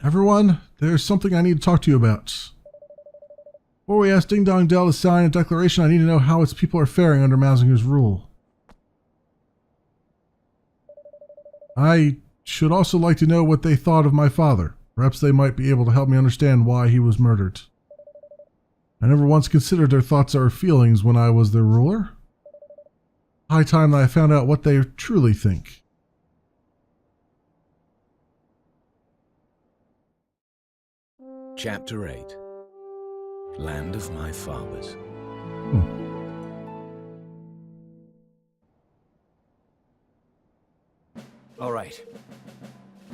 Everyone, there's something I need to talk to you about. Before we ask Ding Dong Dell to sign a declaration, I need to know how its people are faring under Mausinger's rule. I should also like to know what they thought of my father. Perhaps they might be able to help me understand why he was murdered. I never once considered their thoughts or feelings when I was their ruler. High time that I found out what they truly think. Chapter 8. Land of My Fathers.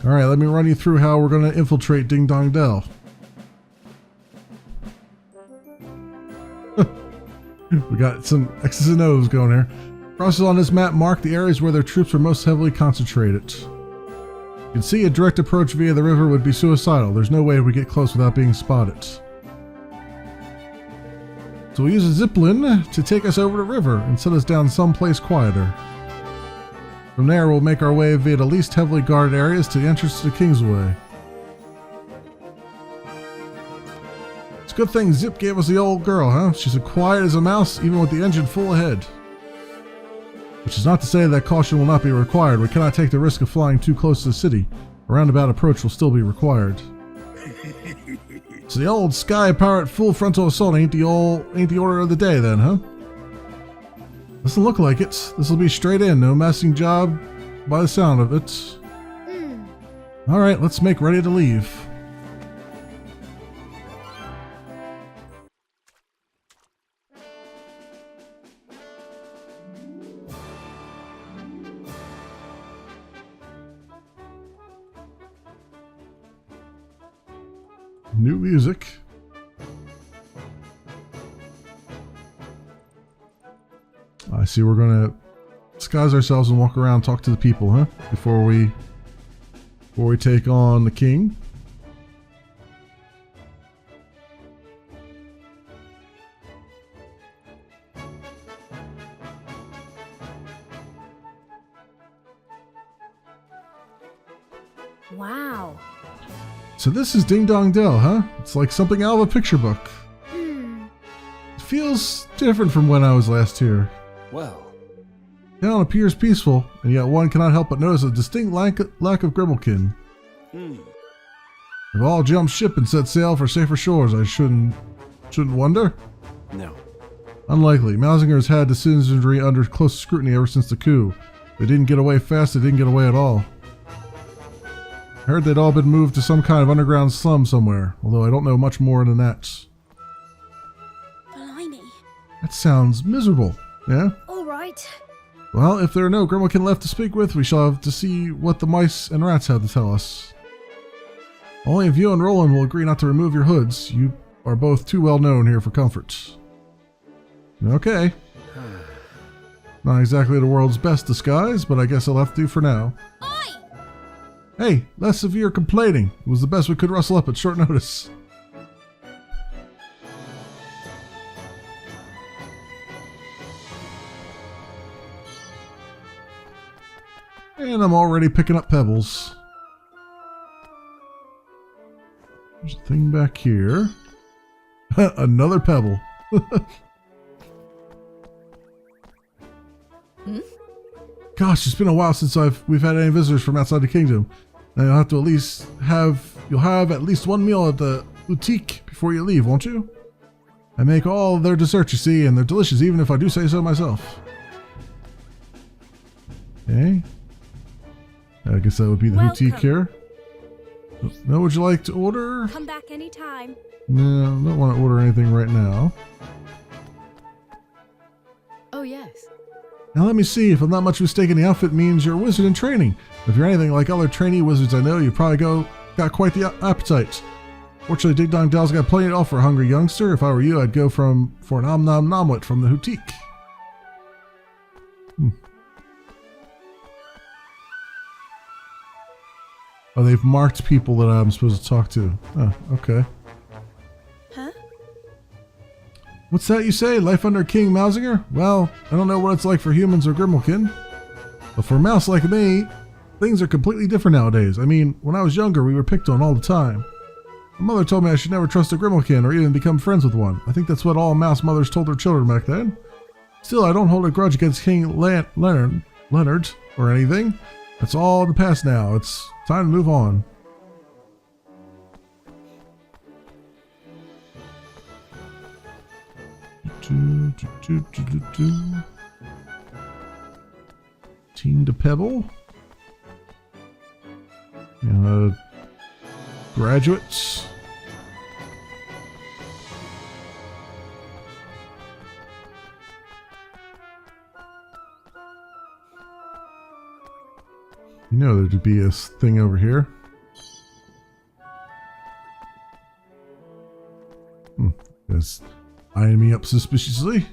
Alright, let me run you through how we're going to infiltrate Ding Dong Dell. We got some X's and O's going here. Crosses on this map mark the areas where their troops are most heavily concentrated. You can see a direct approach via the river would be suicidal. There's no way we get close without being spotted. So we'll use a zipline to take us over the river and set us down someplace quieter. From there, we'll make our way via the least heavily guarded areas to the entrance to the Kingsway. It's a good thing Zip gave us the old girl, huh? She's as quiet as a mouse, even with the engine full ahead. Which is not to say that caution will not be required. We cannot take the risk of flying too close to the city. A roundabout approach will still be required. So the old sky pirate full frontal assault ain't the order of the day then, huh? Doesn't look like it. This'll be straight in, no messing job by the sound of it. Alright, let's make ready to leave. New music. I see we're gonna disguise ourselves and walk around, talk to the people, huh? Before we take on the king. Wow. So this is Ding Dong Dell, huh? It's like something out of a picture book. It feels different from when I was last here. well, Town appears peaceful, and yet one cannot help but notice a distinct lack of Grimalkin. We've all jumped ship and set sail for safer shores. I shouldn't wonder. no. Unlikely. Mausinger's had the citizenry under close scrutiny ever since the coup. They didn't get away fast, they didn't get away at all. I heard they'd all been moved to some kind of underground slum somewhere, although I don't know much more than that. Blimey. That sounds miserable, yeah? All right. Well, if there are no Grimalkin left to speak with, we shall have to see what the mice and rats have to tell us. Only if you and Roland will agree not to remove your hoods. You are both too well known here for comfort. Okay. Not exactly the world's best disguise, but I guess I'll have to do for now. Oi! Hey, less of your complaining. It was the best we could rustle up at short notice. And I'm already picking up pebbles. There's a thing back here. Another pebble. Gosh, it's been a while since we've had any visitors from outside the kingdom. And you'll have at least one meal at the boutique before you leave, won't you? I make all their desserts, you see, and they're delicious, even if I do say so myself. Okay. I guess that would be the boutique here. No, would you like to order? Come back anytime. No, I don't want to order anything right now. Oh, yes. Now let me see, if I'm not much mistaken, the outfit means you're a wizard in training. If you're anything like other trainee wizards I know, you probably got quite the appetite. Fortunately, Ding Dong Dell's got plenty to offer a hungry youngster. If I were you, I'd go for an om nom nomlet from the boutique. Oh, they've marked people that I'm supposed to talk to. Oh, okay. Huh? What's that you say? Life under King Mausinger? Well, I don't know what it's like for humans or Grimalkin. But for a mouse like me, Things are completely different nowadays. I mean, when I was younger, we were picked on all the time. My mother told me I should never trust a Grimalkin or even become friends with one. I think that's what all mouse mothers told their children back then. Still, I don't hold a grudge against King Leonard or anything. That's all in the past now. It's time to move on. Team to Pebble. Graduates. You know there'd be a thing over here. Just eyeing me up suspiciously.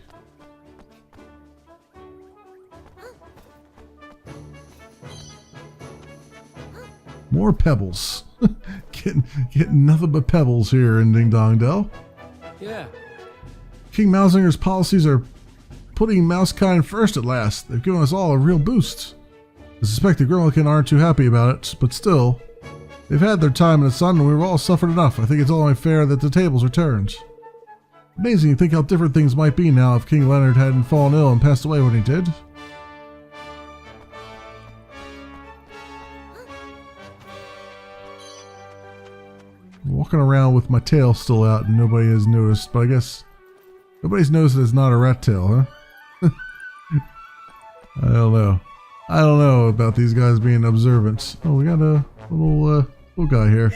More pebbles. Getting nothing but pebbles here in Ding Dong Dell. Yeah. King Mousinger's policies are putting Mousekind first at last. They've given us all a real boost. I suspect the Grimalkin aren't too happy about it, but still, they've had their time in the sun and we've all suffered enough. I think it's only fair that the tables are turned. Amazing to think how different things might be now if King Leonard hadn't fallen ill and passed away when he did. Walking around with my tail still out and nobody has noticed, but I guess nobody's noticed it's not a rat tail, huh? I don't know. I don't know about these guys being observant. Oh, we got a little guy here.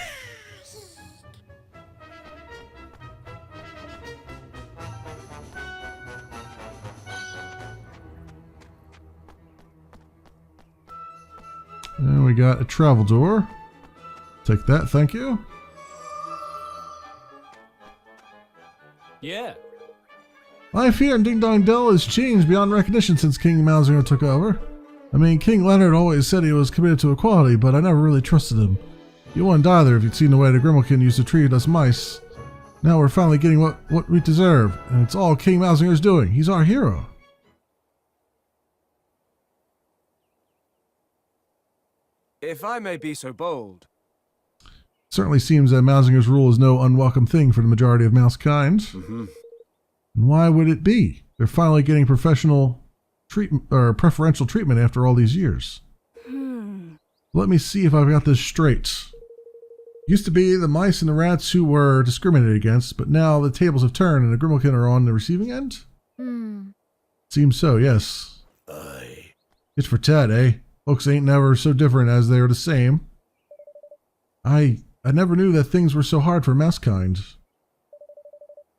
And we got a travel door. Take that, thank you. Yeah. Life here in Ding Dong Dell has changed beyond recognition since King Mousinger took over. I mean, King Leonard always said he was committed to equality, but I never really trusted him. You wouldn't either if you'd seen the way the Grimalkin used to treat us mice. Now we're finally getting what we deserve, and it's all King Mousinger's doing. He's our hero. If I may be so bold. Certainly seems that Mousinger's rule is no unwelcome thing for the majority of mouse kind. Mm-hmm. And why would it be? They're finally getting professional treatment or preferential treatment after all these years. Let me see if I've got this straight. Used to be the mice and the rats who were discriminated against, but now the tables have turned and the Grimalkin are on the receiving end? Seems so, yes. Aye. It's for tat, eh? Folks ain't never so different as they are the same. I never knew that things were so hard for mousekind.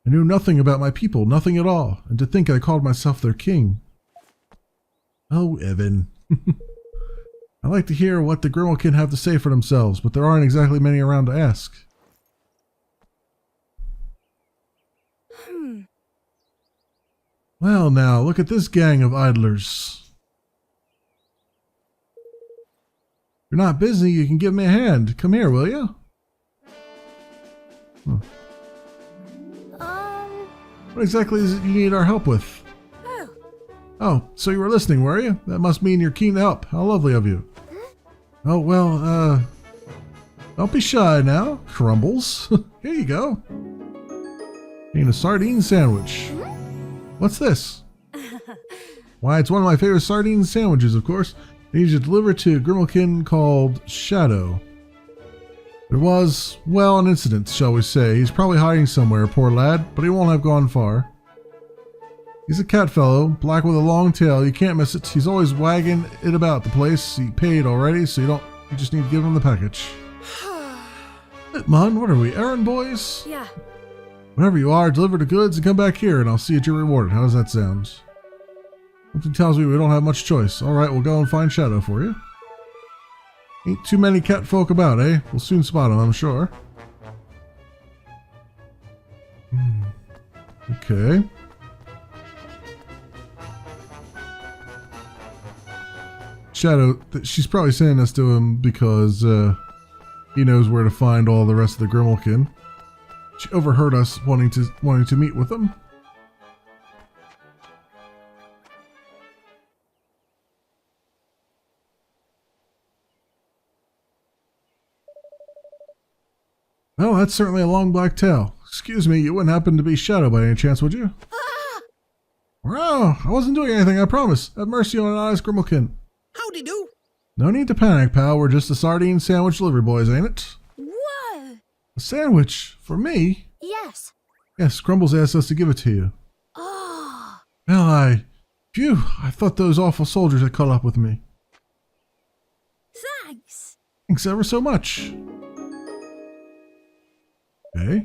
I knew nothing about my people, nothing at all, and to think I called myself their king. Oh, Evan. I like to hear what the Grimalkin have to say for themselves, but there aren't exactly many around to ask. Well now, look at this gang of idlers. If you're not busy, you can give me a hand. Come here, will you? What exactly is it you need our help with? Oh, so you were listening, were you? That must mean you're keen to help. How lovely of you. Oh, well, don't be shy now, Crumbles. Here you go. Eating a sardine sandwich. What's this? Why, it's one of my favorite sardine sandwiches, of course. I need you to deliver it to a Grimalkin called Shadow. There was, well, an incident, shall we say. He's probably hiding somewhere, poor lad, but he won't have gone far. He's a cat fellow, black with a long tail. You can't miss it. He's always wagging it about the place. He paid already, so you just need to give him the package. Mon, what are we, errand boys? Yeah. Whatever you are, deliver the goods and come back here and I'll see that you're rewarded. How does that sound? Something tells me we don't have much choice. Alright, we'll go and find Shadow for you. Ain't too many cat folk about, eh? We'll soon spot him, I'm sure. Okay. Shadow, she's probably sending us to him because he knows where to find all the rest of the Grimalkin. She overheard us wanting to meet with him. Well, that's certainly a long black tail. Excuse me, you wouldn't happen to be Shadow by any chance, would you? Wow, I wasn't doing anything, I promise. Have mercy on an honest Grimalkin. Howdy do. No need to panic, pal. We're just the sardine sandwich delivery boys, ain't it? Whoa! A sandwich? For me? Yes. Yes, Crumbles asked us to give it to you. Oh. Well, Phew, I thought those awful soldiers had caught up with me. Thanks. Thanks ever so much. Okay.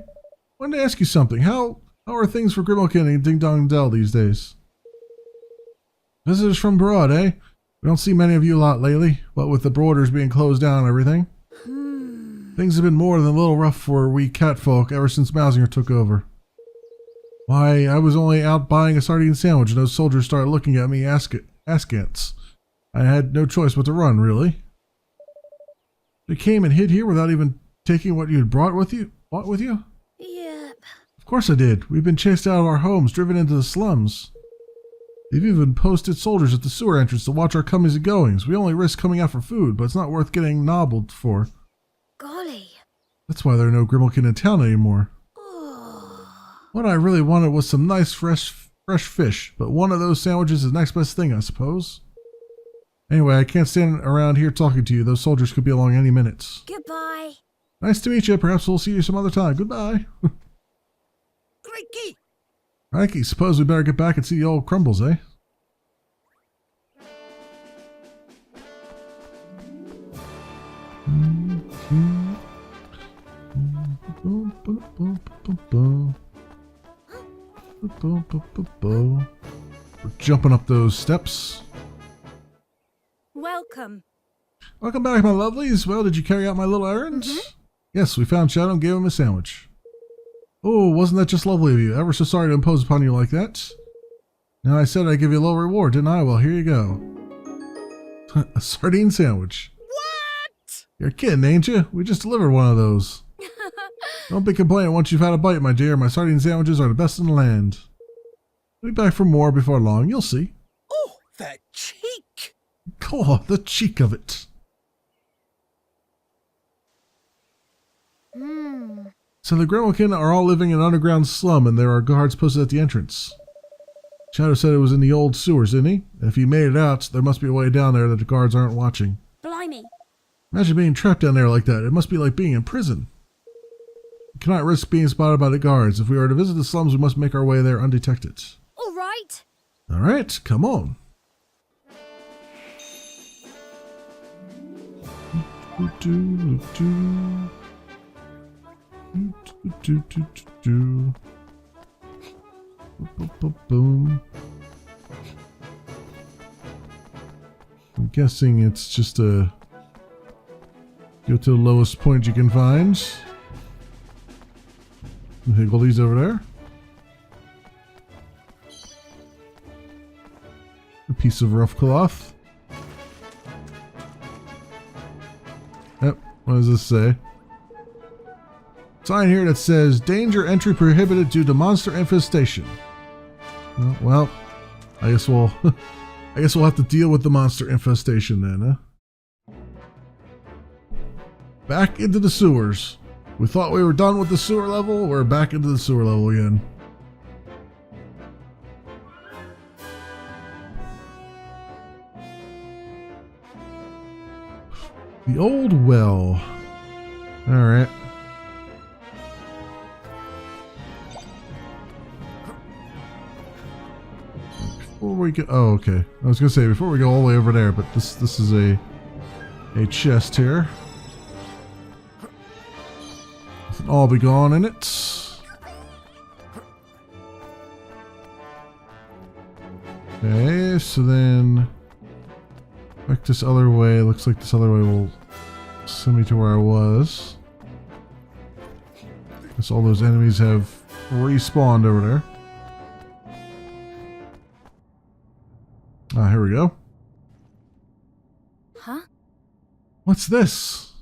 Wanted to ask you something. How are things for Grimalkin and Ding Dong Dell these days? Visitors from abroad, eh? We don't see many of you a lot lately, what with the borders being closed down and everything. Things have been more than a little rough for we catfolk ever since Mausinger took over. Why, I was only out buying a sardine sandwich and those soldiers started looking at me askance. I had no choice but to run, really. They came and hid here without even taking what you had brought with you? Yep. Of course I did. We've been chased out of our homes, driven into the slums. They've even posted soldiers at the sewer entrance to watch our comings and goings. We only risk coming out for food, but it's not worth getting nobbled for. Golly. That's why there are no Grimalkin in town anymore. Oh. What I really wanted was some nice fresh fish, but one of those sandwiches is the next best thing, I suppose. Anyway, I can't stand around here talking to you. Those soldiers could be along any minute. Goodbye. Nice to meet you. Perhaps we'll see you some other time. Goodbye. Crikey. Crikey, suppose we better get back and see the old Crumbles, eh? We're jumping up those steps. Welcome. Welcome back, my lovelies. Well, did you carry out my little errand? Yes, we found Shadow and gave him a sandwich. Oh, wasn't that just lovely of you? Ever so sorry to impose upon you like that. Now, I said I'd give you a little reward, didn't I? Well, here you go. A sardine sandwich. What? You're kidding, ain't you? We just delivered one of those. Don't be complaining once you've had a bite, my dear. My sardine sandwiches are the best in the land. I'll be back for more before long. You'll see. Oh, that cheek. Oh, the cheek of it. So the Grimalkin are all living in an underground slum, and there are guards posted at the entrance. Shadow said it was in the old sewers, didn't he? If he made it out, there must be a way down there that the guards aren't watching. Blimey. Imagine being trapped down there like that. It must be like being in prison. We cannot risk being spotted by the guards. If we are to visit the slums, we must make our way there undetected. All right. All right, come on. Boom. I'm guessing it's just a go to the lowest point you can find. Higgle these over there. A piece of rough cloth. Yep, what does this say? Sign here that says danger entry prohibited due to monster infestation. Well, I guess we'll have to deal with the monster infestation then, huh? Back into the sewers. We thought we were done with the sewer level. We're back into the sewer level again. The old well. All right. Before we go, oh, okay. I was gonna say before we go all the way over there, but this is a chest here. With an all be gone in it. Okay, so then back this other way. Looks like this other way will send me to where I was. Guess all those enemies have respawned over there. Ah, here we go. Huh? What's this?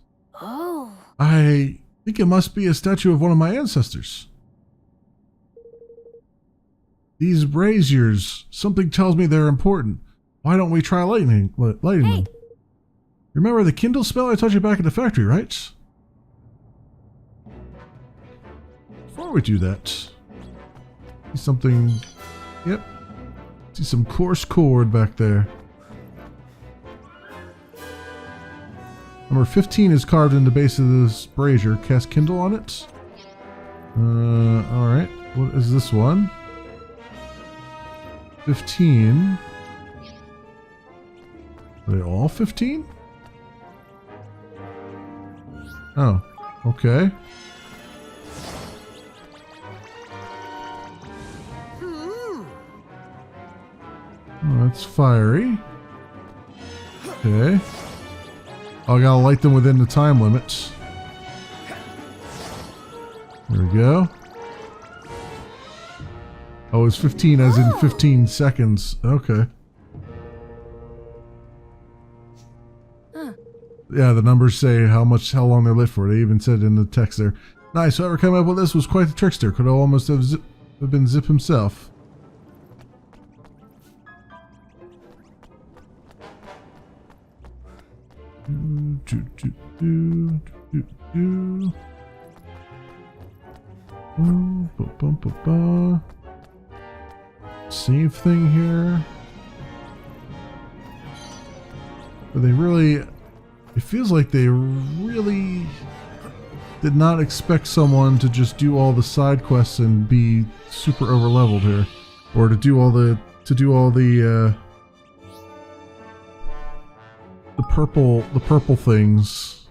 Oh. I think it must be a statue of one of my ancestors. These braziers, something tells me they're important. Why don't we try lighting them? Remember the Kindle spell I taught you back at the factory, right? we do that, see something. Yep. See some coarse cord back there. Number 15 is carved in the base of this brazier. Cast Kindle on it. Alright. What is this one? 15. Are they all 15? Oh, okay. Oh, that's fiery. Okay. Oh, I gotta light them within the time limits. There we go. Oh, it's 15 as in 15 seconds. Okay. Yeah, the numbers say how long they're lit for. They even said in the text there. Nice, whoever came up with this was quite the trickster. Could almost have been Zip himself. Save thing here. But they really, it feels like they really did not expect someone to just do all the side quests and be super over leveled here, or to do all the purple things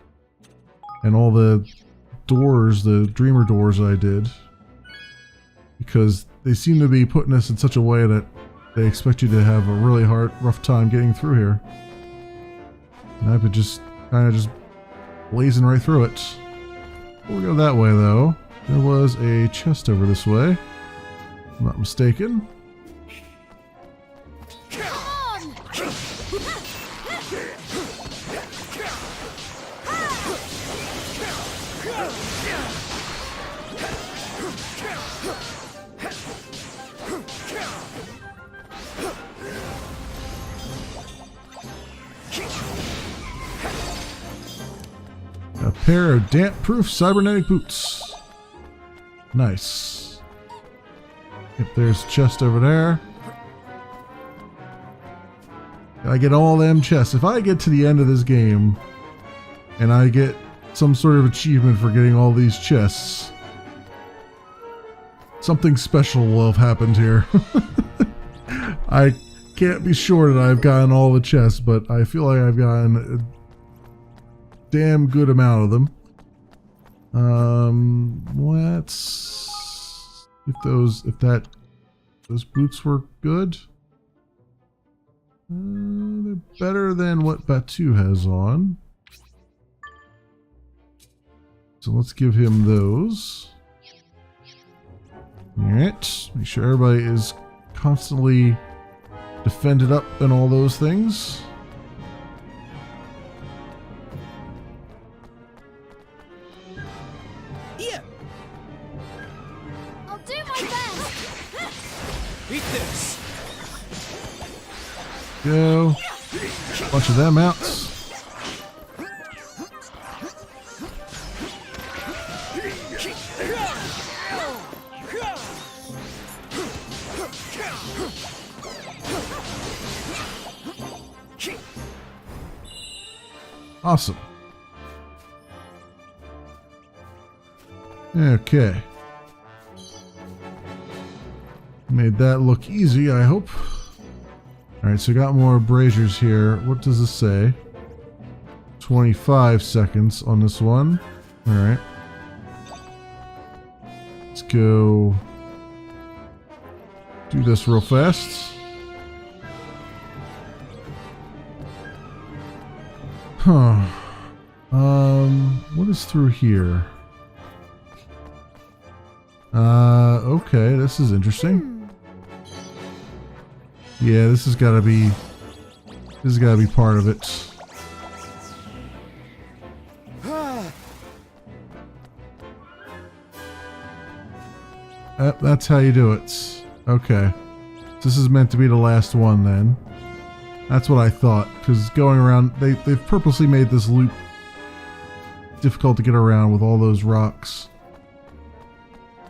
and all the doors, the dreamer doors I did, because they seem to be putting us in such a way that they expect you to have a really rough time getting through here. And I've been just kind of just blazing right through it. Before we go that way though, there was a chest over this way, if I'm not mistaken. A pair of damp-proof cybernetic boots. Nice. Yep, there's a chest over there. I get all them chests. If I get to the end of this game and I get some sort of achievement for getting all these chests, something special will have happened here. I can't be sure that I've gotten all the chests, but I feel like I've gotten a damn good amount of them. Let's if those boots were good. They're better than what Batu has on. So let's give him those. Alright, make sure everybody is constantly defended up and all those things. Here. I'll do my best. Eat this. Go. Bunch of them outs. Awesome. Okay. Made that look easy, I hope. Alright, so got more braziers here. What does this say? 25 seconds on this one. Alright. Let's go do this real fast. Huh. What is through here? Okay, this is interesting. Yeah, this has gotta be part of it. That's how you do it. Okay. This is meant to be the last one then. That's what I thought, because going around, they've purposely made this loop difficult to get around with all those rocks.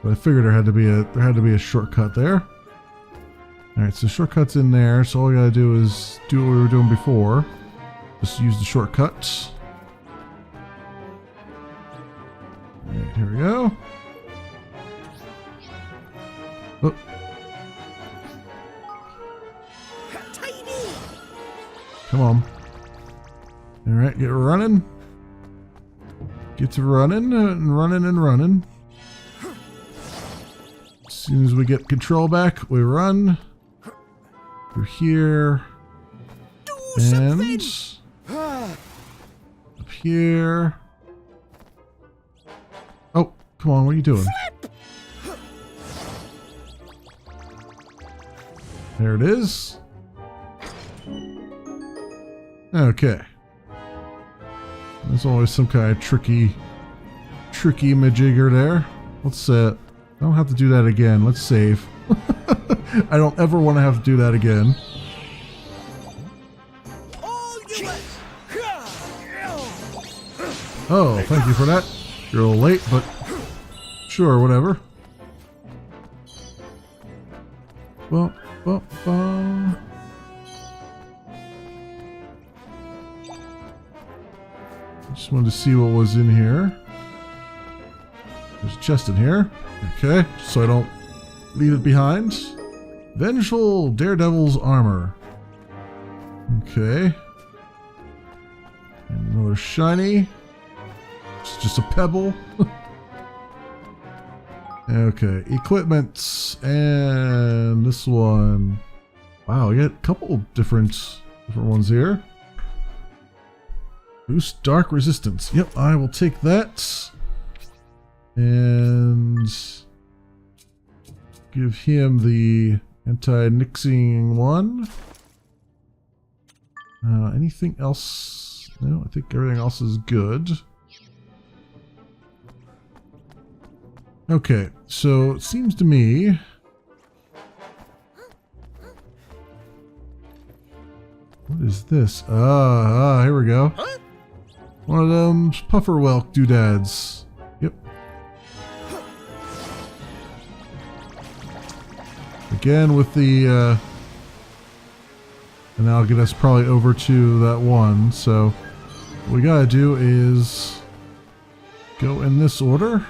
But I figured there had to be a shortcut there. Alright, so shortcut's in there, so all we gotta do is do what we were doing before. Just use the shortcut. Alright, here we go. Oh. Come on. Alright, get running. Get to running and running and running. As soon as we get control back, we run. Through here. And up here. Oh, come on, what are you doing? There it is. Okay. There's always some kind of tricky majigger there. Let's I don't have to do that again. Let's save. I don't ever want to have to do that again. Oh, thank you for that. You're a little late, but sure, whatever. Well. Just wanted to see what was in here. There's a chest in here. Okay, so I don't leave it behind. Vengeful Daredevil's armor. Okay. And another shiny. It's just a pebble. Okay, equipment. And this one. Wow, we got a couple different ones here. Boost dark resistance. Yep, I will take that. And give him the anti-nixing one. Anything else? No, I think everything else is good. Okay, so it seems to me what is this? Here we go. One of them pufferwelk doodads. Yep. Again with the and that'll get us probably over to that one. So what we gotta do is go in this order.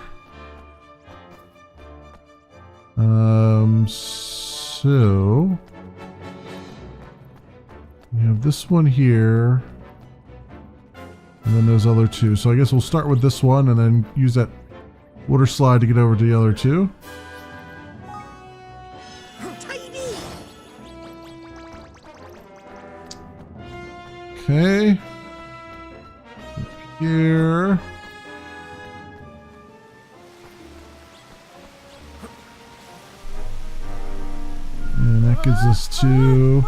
So we have this one here, and then those other two. So I guess we'll start with this one and then use that water slide to get over to the other two. Okay. Up here. And that gives us to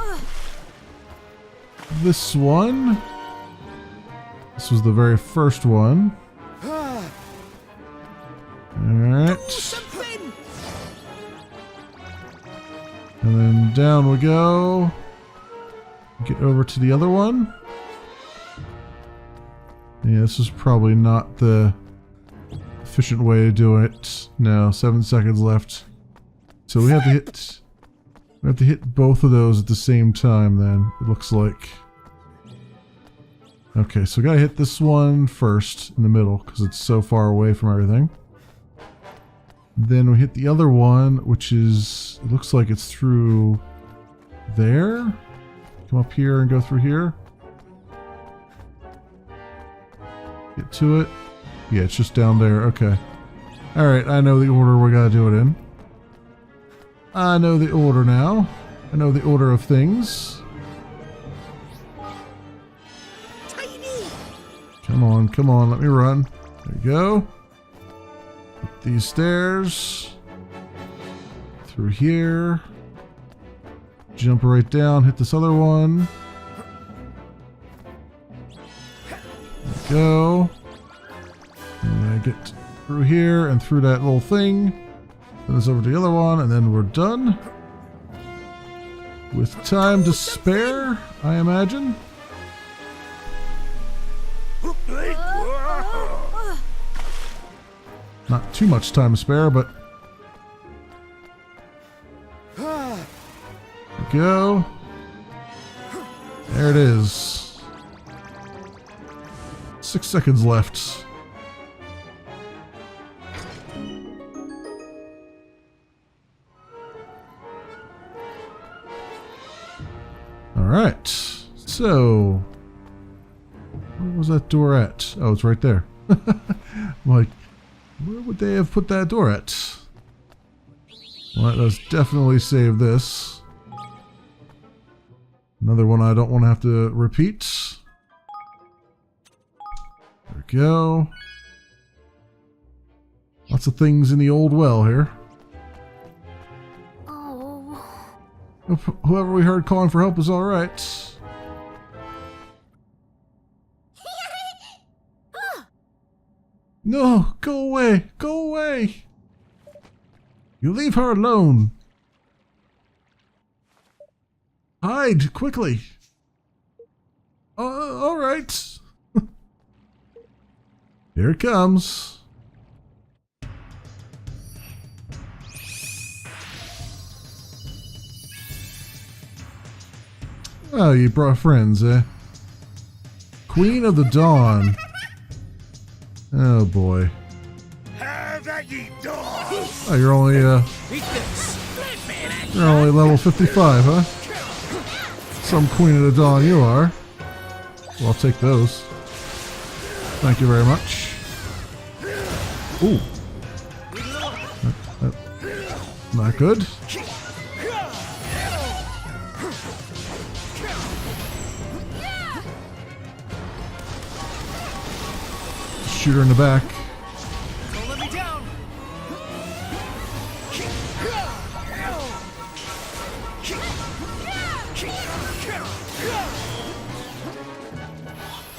this one. This was the very first one. Alright. And then down we go. Get over to the other one. Yeah, this is probably not the efficient way to do it. No, 7 seconds left. So we have to hit both of those at the same time then, it looks like. Okay, so we gotta hit this one first in the middle because it's so far away from everything. Then we hit the other one, which is, it looks like it's through there. Come up here and go through here. Get to it. Yeah, it's just down there. Okay. Alright, I know the order we gotta do it in. I know the order now. I know the order of things. Come on, come on, let me run. There you go. Up these stairs. Through here. Jump right down, hit this other one. There we go. And get through here and through that little thing. Then it's over to the other one, and then we're done. With time to spare, I imagine. Not too much time to spare, but go. There it is. 6 seconds left. Alright. So, where was that door at? Oh, it's right there. I'm like, where would they have put that door at? Well, that does definitely save this. Another one I don't want to have to repeat. There we go. Lots of things in the old well here. Oh. Hope whoever we heard calling for help is alright. No, go away, go away. You leave her alone. Hide, quickly. Alright. Here it comes. Oh, you brought friends, eh? Queen of the Dawn. Oh boy. Oh, you're only you're only level 55, huh? Some Queen of the Dawn you are. Well, I'll take those. Thank you very much. Ooh. Not good. Shoot her in the back. Don't let me down.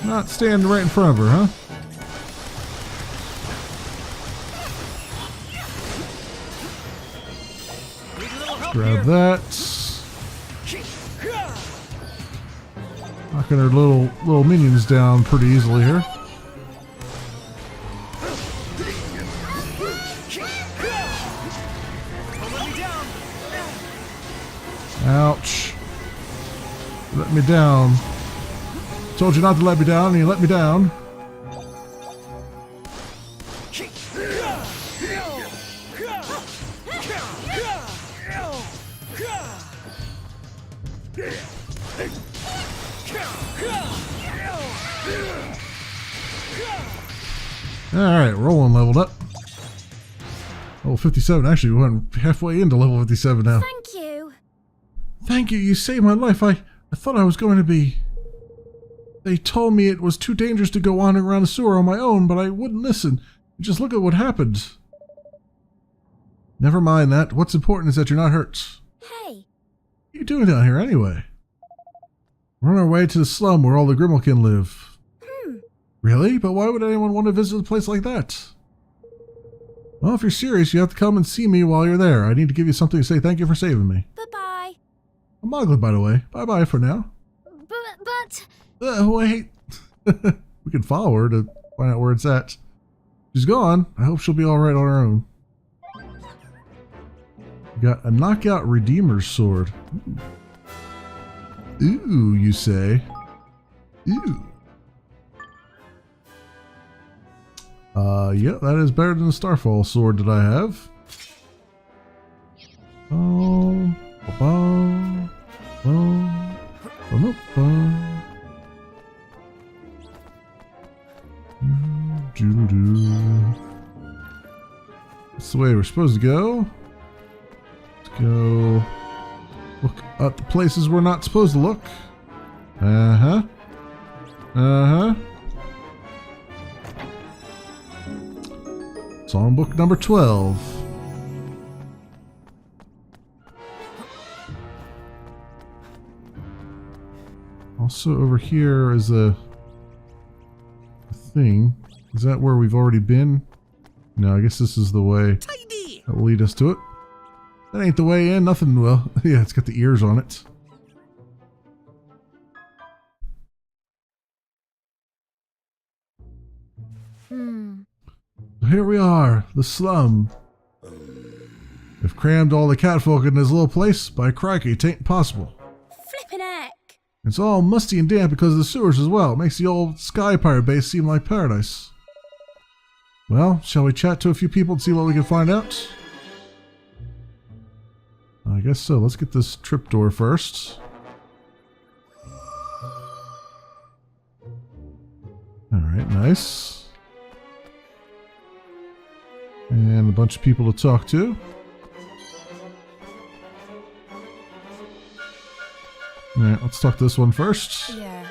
Not standing right in front of her, huh? Grab that. Knocking her little minions down pretty easily here. Ouch. Let me down. Told you not to let me down, and you let me down. Alright, Roland leveled up. Level 57. Actually, we went halfway into level 57 now. Thank you. Thank you, you saved my life. I thought I was going to be... They told me it was too dangerous to go wandering around the sewer on my own, but I wouldn't listen. Just look at what happened. Never mind that. What's important is that you're not hurt. Hey. What are you doing down here anyway? We're on our way to the slum where all the Grimalkin live. Really? But why would anyone want to visit a place like that? Well, if you're serious, you have to come and see me while you're there. I need to give you something to say thank you for saving me. Bye-bye. I'm Moglet, by the way. Bye-bye for now. But... Wait. We can follow her to find out where it's at. She's gone. I hope she'll be alright on her own. We got a knockout Redeemer's sword. Ooh, you say? Ooh. Yeah, that is better than the Starfall sword that I have. Oh, ba-ba, ba-ba-ba. That's the way we're supposed to go. Let's go look at the places we're not supposed to look. Uh-huh. Uh-huh. Songbook number 12. Also over here is a thing. Is that where we've already been? No, I guess this is the way that will lead us to it. That ain't the way in. Nothing. Well, yeah, it's got the ears on it. Here we are, the slum. They've crammed all the catfolk in this little place. By crikey, it ain't possible. Flippin' heck. It's all musty and damp because of the sewers as well. It makes the old Sky Pirate base seem like paradise. Well, shall we chat to a few people and see what we can find out? I guess so. Let's get this trapdoor first. Alright, nice. And a bunch of people to talk to. Alright, let's talk to this one first. Yeah.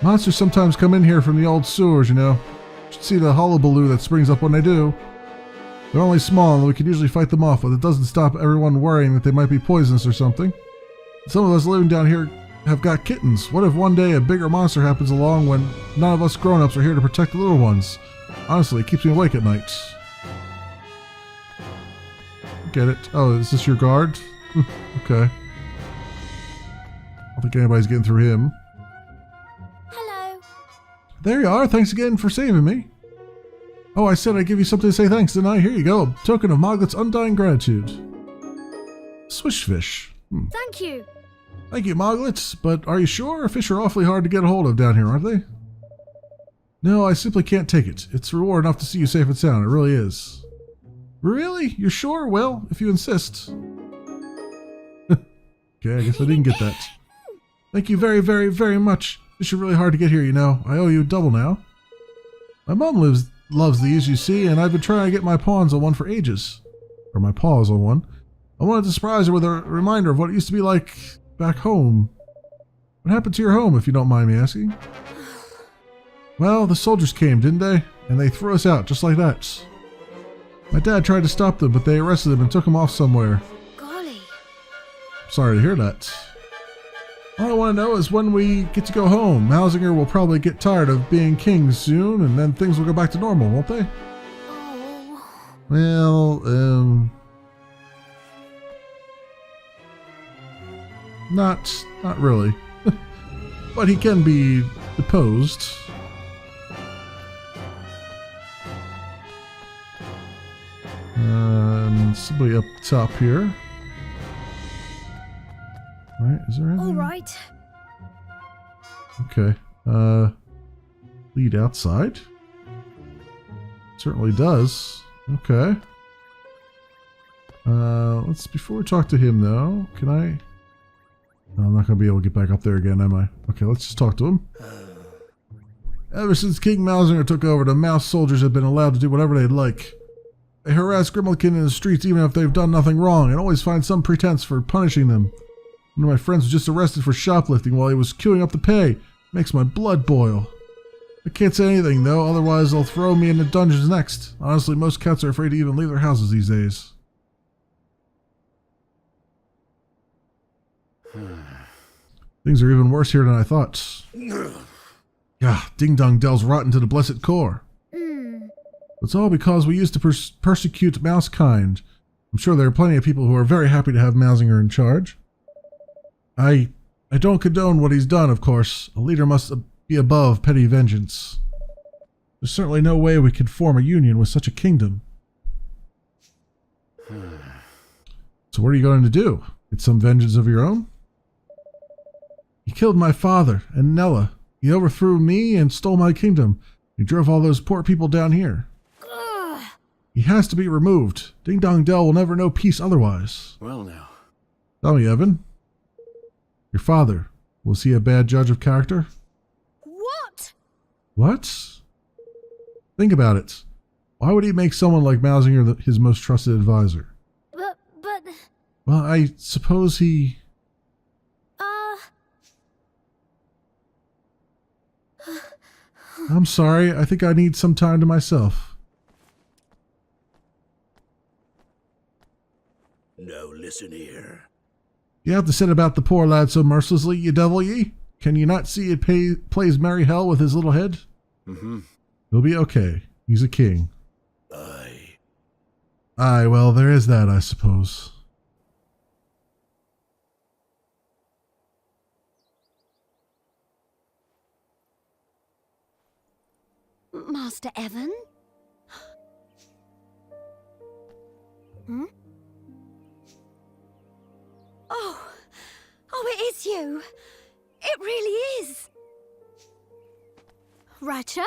Monsters sometimes come in here from the old sewers, you know. You should see the hullabaloo that springs up when they do. They're only small and we can usually fight them off, but it doesn't stop everyone worrying that they might be poisonous or something. Some of us living down here have got kittens. What if one day a bigger monster happens along when none of us grown-ups are here to protect the little ones? Honestly, it keeps me awake at night. Get it? Oh, is this your guard? Okay. I don't think anybody's getting through him. Hello. There you are. Thanks again for saving me. Oh, I said I'd give you something to say thanks, didn't I? Here you go. A token of Moglet's undying gratitude. Swishfish. Thank you. Thank you, Moglet. But are you sure? Fish are awfully hard to get a hold of down here, aren't they? No, I simply can't take it. It's reward enough to see you safe and sound. It really is. Really? You're sure? Well, if you insist. Okay, I guess I didn't get that. Thank you very, very, very much. Fish are really hard to get here, you know. I owe you double now. My mom loves these, you see, and I've been trying to get my pawns on one for ages. Or my paws on one. I wanted to surprise her with a reminder of what it used to be like back home. What happened to your home, if you don't mind me asking? Well, the soldiers came, didn't they? And they threw us out, just like that. My dad tried to stop them, but they arrested him and took him off somewhere. Golly. Sorry to hear that. All I want to know is when we get to go home. Mausinger will probably get tired of being king soon, and then things will go back to normal, won't they? Oh. Well, not really. But he can be deposed. And somebody up top here. Right, is there anything? All right. Okay. Lead outside. Certainly does. Okay. Before we talk to him though, can I? No, I'm not gonna be able to get back up there again, am I? Okay, let's just talk to him. Ever since King Mausinger took over, the mouse soldiers have been allowed to do whatever they'd like. They harass Grimmelkin in the streets even if they've done nothing wrong, and always find some pretense for punishing them. One of my friends was just arrested for shoplifting while he was queuing up to pay. It makes my blood boil. I can't say anything though, otherwise they'll throw me in the dungeons next. Honestly, most cats are afraid to even leave their houses these days. Things are even worse here than I thought. Yeah, Ding Dong delves rotten to the blessed core. It's all because we used to persecute mousekind. I'm sure there are plenty of people who are very happy to have Mausinger in charge. I don't condone what he's done, of course. A leader must be above petty vengeance. There's certainly no way we could form a union with such a kingdom. So what are you going to do? Get some vengeance of your own? He killed my father and Nella. He overthrew me and stole my kingdom. He drove all those poor people down here. Ugh. He has to be removed. Ding Dong Dell will never know peace otherwise. Well now. Tell me, Evan. Your father, was he a bad judge of character? What? What? Think about it. Why would he make someone like Mausinger his most trusted advisor? But... Well, I suppose he... I'm sorry, I think I need some time to myself. No, listen here. You have to set about the poor lad so mercilessly, you devil ye? Can you not see it plays merry hell with his little head? Mm-hmm. He'll be okay. He's a king. Aye. Aye, well, there is that, I suppose. Master Evan? Oh, it is you. It really is. Ratcha?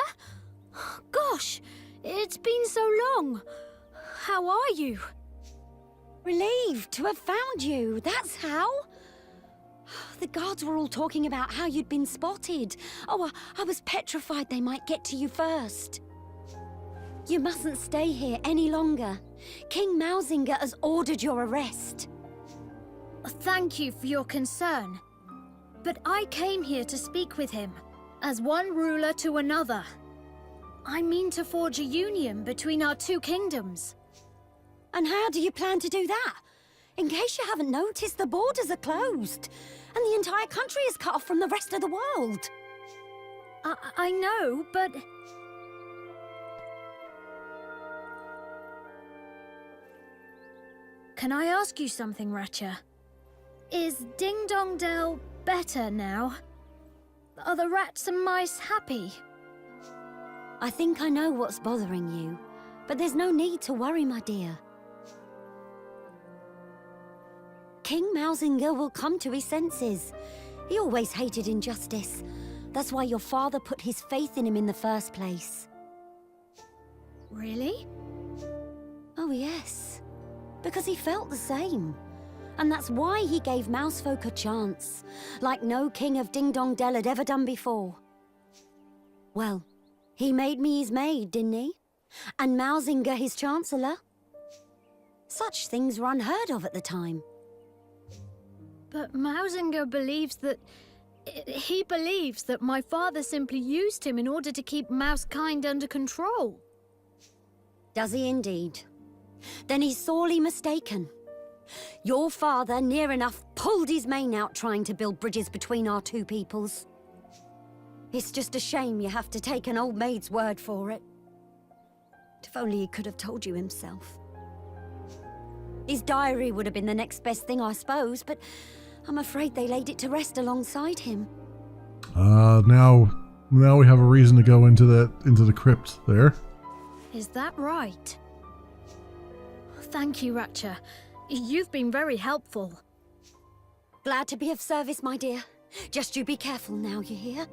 Gosh, it's been so long. How are you? Relieved to have found you, that's how. The guards were all talking about how you'd been spotted. Oh, I was petrified they might get to you first. You mustn't stay here any longer. King Mausinger has ordered your arrest. Thank you for your concern. But I came here to speak with him, as one ruler to another. I mean to forge a union between our two kingdoms. And how do you plan to do that? In case you haven't noticed, the borders are closed, and the entire country is cut off from the rest of the world. I know, but... Can I ask you something, Ratcha? Is Ding Dong Dell better now? Are the rats and mice happy? I think I know what's bothering you, but there's no need to worry, my dear. King Mausinger will come to his senses. He always hated injustice. That's why your father put his faith in him in the first place. Really? Oh, yes. Because he felt the same. And that's why he gave Mousefolk a chance, like no king of Ding Dong Dell had ever done before. Well, he made me his maid, didn't he? And Mausinger his chancellor. Such things were unheard of at the time. But Mausinger believes that... He believes that my father simply used him in order to keep Mousekind under control. Does he indeed? Then he's sorely mistaken. Your father near enough pulled his mane out trying to build bridges between our two peoples. It's just a shame you have to take an old maid's word for it. If only he could have told you himself. His diary would have been the next best thing, I suppose, but I'm afraid they laid it to rest alongside him. Now we have a reason to go into the crypt there. Is that right? Thank you, Ratcha. You've been very helpful. Glad to be of service, my dear. Just you be careful now, you hear?